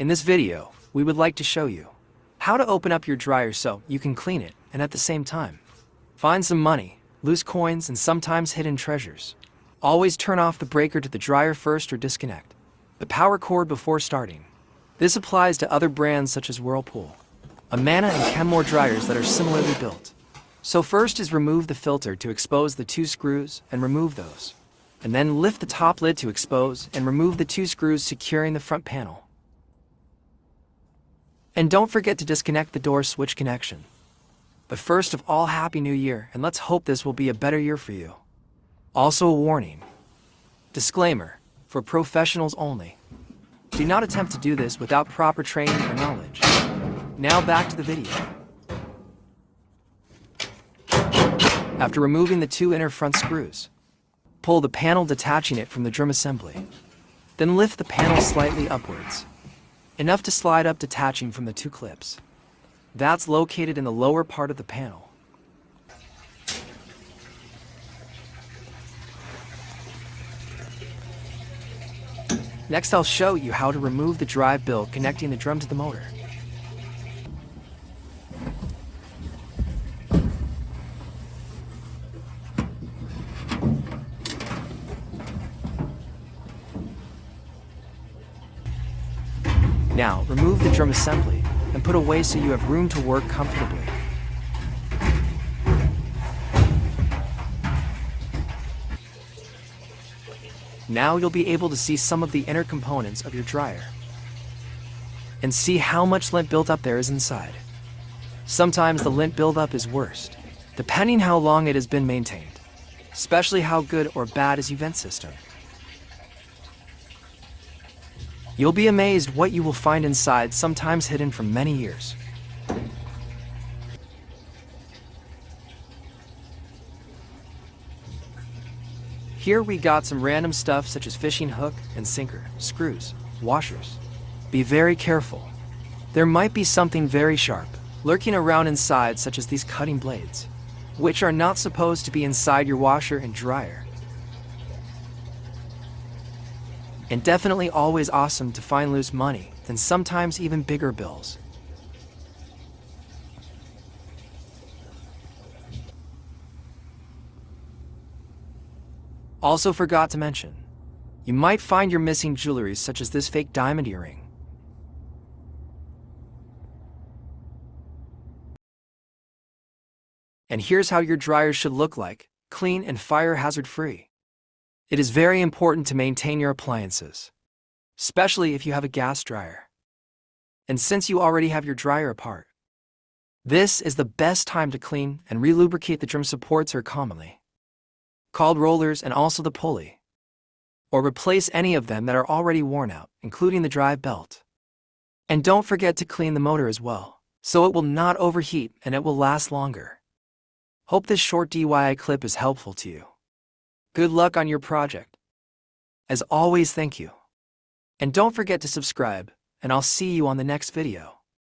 In this video, we would like to show you how to open up your dryer so you can clean it and at the same time find some money, loose coins, and sometimes hidden treasures. Always turn off the breaker to the dryer first or disconnect the power cord before starting. This applies to other brands such as Whirlpool, Amana, and Kenmore dryers that are similarly built. So first is remove the filter to expose the 2 screws and remove those. And then lift the top lid to expose and remove the 2 screws securing the front panel. And don't forget to disconnect the door switch connection. But first of all, Happy New Year, and let's hope this will be a better year for you. Also a warning. Disclaimer, for professionals only. Do not attempt to do this without proper training or knowledge. Now back to the video. After removing the 2 inner front screws, pull the panel detaching it from the drum assembly. Then lift the panel slightly upwards, enough to slide up detaching from the 2 clips. That's located in the lower part of the panel. Next, I'll show you how to remove the drive bill connecting the drum to the motor. Now, remove the drum assembly and put away so you have room to work comfortably. Now you'll be able to see some of the inner components of your dryer and see how much lint built up there is inside. Sometimes the lint buildup is worst, depending how long it has been maintained, especially how good or bad is your vent system. You'll be amazed what you will find inside, sometimes hidden for many years. Here we got some random stuff such as fishing hook and sinker, screws, washers. Be very careful. There might be something very sharp lurking around inside, such as these cutting blades, which are not supposed to be inside your washer and dryer. And definitely always awesome to find loose money, and sometimes even bigger bills. Also forgot to mention, you might find your missing jewelry such as this fake diamond earring. And here's how your dryer should look like, clean and fire hazard free. It is very important to maintain your appliances, especially if you have a gas dryer. And since you already have your dryer apart, this is the best time to clean and relubricate the drum supports, or commonly called rollers, and also the pulley, or replace any of them that are already worn out, including the drive belt. And don't forget to clean the motor as well, so it will not overheat and it will last longer. Hope this short DYI clip is helpful to you. Good luck on your project. As always, thank you. And don't forget to subscribe, and I'll see you on the next video.